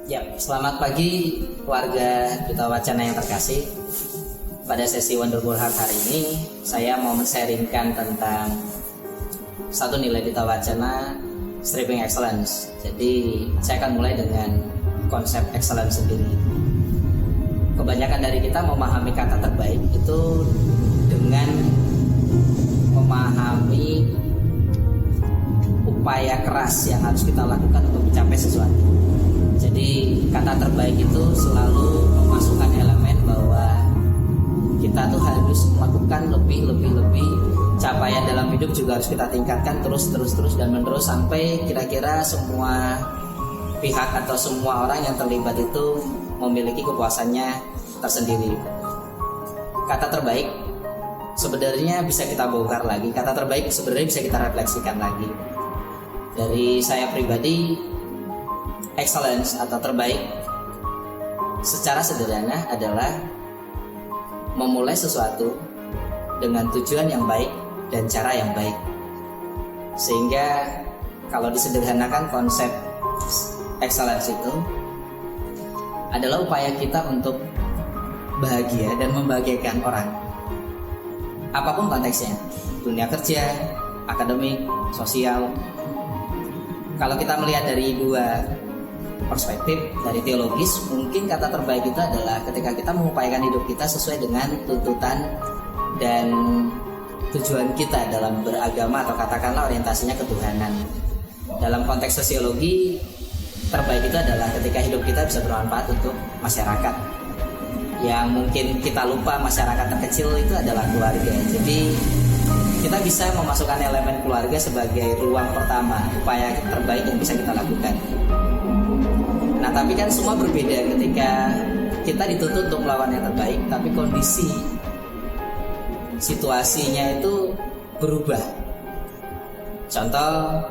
Ya, selamat pagi warga Duta Wacana yang terkasih. Pada sesi Wonderful Heart hari ini, saya mau men-sharingkan tentang satu nilai Duta Wacana, Striving Excellence. Jadi, saya akan mulai dengan konsep excellence sendiri. Kebanyakan dari kita memahami kata terbaik itu dengan memahami upaya keras yang harus kita lakukan untuk mencapai sesuatu. Jadi kata terbaik itu selalu memasukkan elemen bahwa kita tuh harus melakukan lebih. Capaian dalam hidup juga harus kita tingkatkan terus dan menerus sampai kira-kira semua pihak atau semua orang yang terlibat itu memiliki kepuasannya tersendiri. Kata terbaik sebenarnya bisa kita bongkar lagi. Kata terbaik sebenarnya bisa kita refleksikan lagi. Dari saya pribadi, excellence atau terbaik secara sederhana adalah memulai sesuatu dengan tujuan yang baik dan cara yang baik. Sehingga kalau disederhanakan, konsep excellence itu adalah upaya kita untuk bahagia dan membahagiakan orang, apapun konteksnya, dunia kerja, akademik, sosial. Kalau kita melihat dari dua perspektif, dari teologis, mungkin kata terbaik itu adalah ketika kita mengupayakan hidup kita sesuai dengan tuntutan dan tujuan kita dalam beragama atau katakanlah orientasinya ketuhanan. Dalam konteks sosiologi, terbaik itu adalah ketika hidup kita bisa bermanfaat untuk masyarakat. Yang mungkin kita lupa, masyarakat terkecil itu adalah keluarga. Jadi kita bisa memasukkan elemen keluarga sebagai ruang pertama, upaya terbaik yang bisa kita lakukan. Nah, tapi kan semua berbeda ketika kita dituntut untuk melawan yang terbaik, tapi kondisi situasinya itu berubah. Contoh,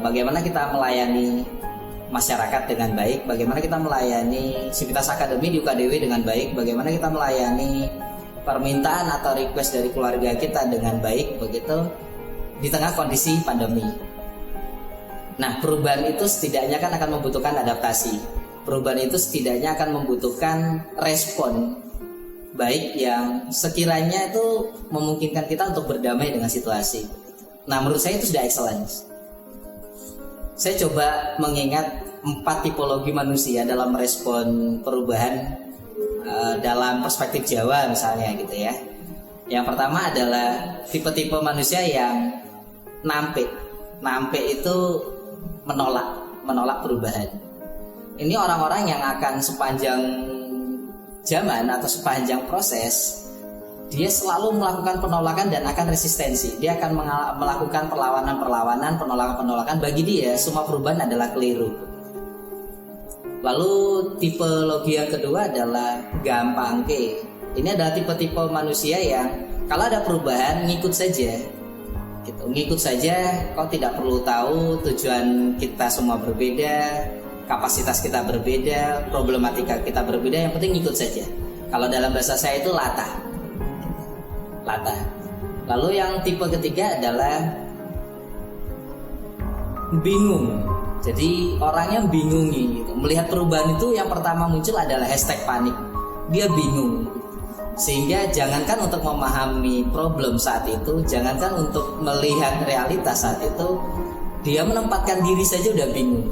bagaimana kita melayani masyarakat dengan baik, bagaimana kita melayani sivitas akademi di UKDW dengan baik, bagaimana kita melayani permintaan atau request dari keluarga kita dengan baik, begitu di tengah kondisi pandemi. Nah, perubahan itu setidaknya kan akan membutuhkan adaptasi. Perubahan itu setidaknya akan membutuhkan respon baik yang sekiranya itu memungkinkan kita untuk berdamai dengan situasi. Nah, menurut saya itu sudah excellence. Saya coba mengingat 4 tipologi manusia dalam merespon perubahan dalam perspektif Jawa misalnya gitu ya. Yang pertama adalah tipe-tipe manusia yang nampik. Nampik itu menolak perubahan. Ini orang-orang yang akan sepanjang zaman atau sepanjang proses dia selalu melakukan penolakan dan akan resistensi. Dia akan melakukan perlawanan, penolakan. Bagi dia semua perubahan adalah keliru. Lalu tipologi yang kedua adalah gampangke. Ini adalah tipe-tipe manusia yang kalau ada perubahan ngikut saja. Gitu, ngikut saja, kau tidak perlu tahu tujuan kita semua berbeda, kapasitas kita berbeda, problematika kita berbeda, yang penting ngikut saja. Kalau dalam bahasa saya itu latah. Lalu yang tipe ketiga adalah bingung. Jadi orangnya bingungi gitu. Melihat perubahan itu yang pertama muncul adalah hashtag panik. Dia bingung. Sehingga jangankan untuk memahami problem saat itu, jangankan untuk melihat realitas saat itu, dia menempatkan diri saja udah bingung.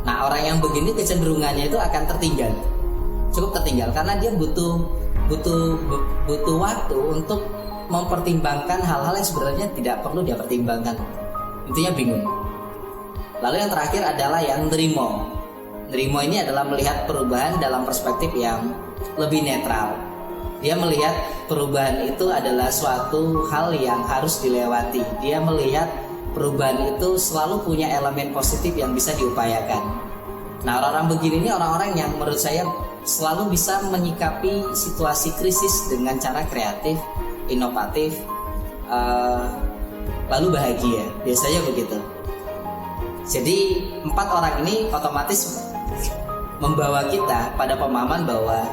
Nah, orang yang begini kecenderungannya itu akan tertinggal. Cukup tertinggal karena dia butuh waktu untuk mempertimbangkan hal-hal yang sebenarnya tidak perlu dia pertimbangkan. Intinya bingung. Lalu yang terakhir adalah yang nerimo. Nerimo ini adalah melihat perubahan dalam perspektif yang lebih netral. Dia melihat perubahan itu adalah suatu hal yang harus dilewati. Dia melihat perubahan itu selalu punya elemen positif yang bisa diupayakan. Nah, orang-orang begini ini orang-orang yang menurut saya selalu bisa menyikapi situasi krisis dengan cara kreatif, inovatif, lalu bahagia. Biasanya begitu. Jadi 4 orang ini otomatis membawa kita pada pemahaman bahwa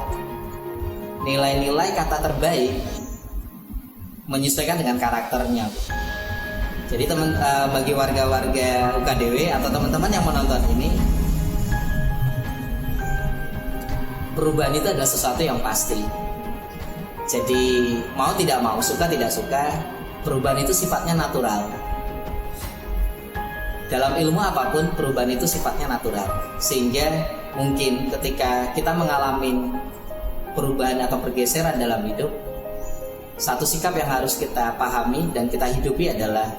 nilai-nilai kata terbaik menyesuaikan dengan karakternya. Jadi bagi warga-warga UKDW atau teman-teman yang menonton ini, perubahan itu adalah sesuatu yang pasti. Jadi mau tidak mau, suka tidak suka, perubahan itu sifatnya natural. Dalam ilmu apapun, perubahan itu sifatnya natural. Sehingga mungkin ketika kita mengalami perubahan atau pergeseran dalam hidup, satu sikap yang harus kita pahami dan kita hidupi adalah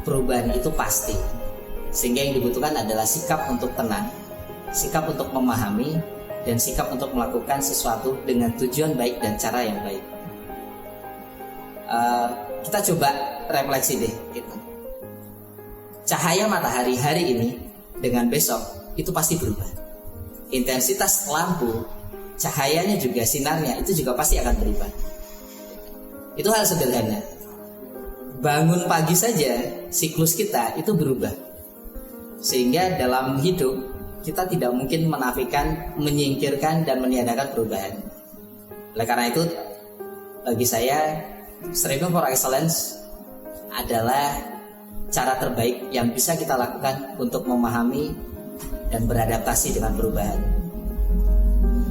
perubahan itu pasti. Sehingga yang dibutuhkan adalah sikap untuk tenang, sikap untuk memahami, dan sikap untuk melakukan sesuatu dengan tujuan baik dan cara yang baik. Kita coba refleksi deh gitu. Cahaya matahari hari ini dengan besok itu pasti berubah. Intensitas lampu, cahayanya juga, sinarnya itu juga pasti akan berubah. Itu hal sederhana. Bangun pagi saja siklus kita itu berubah. Sehingga dalam hidup kita tidak mungkin menafikan, menyingkirkan, dan meniadakan perubahan. Oleh karena itu, bagi saya, Striving for Excellence adalah cara terbaik yang bisa kita lakukan untuk memahami dan beradaptasi dengan perubahan.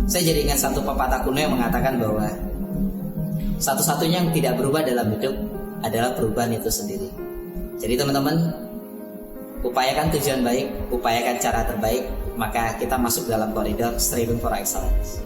Saya jadi ingat satu pepatah kuno yang mengatakan bahwa satu-satunya yang tidak berubah dalam hidup adalah perubahan itu sendiri. Jadi teman-teman, upayakan tujuan baik, upayakan cara terbaik, maka kita masuk dalam koridor Striving for Excellence.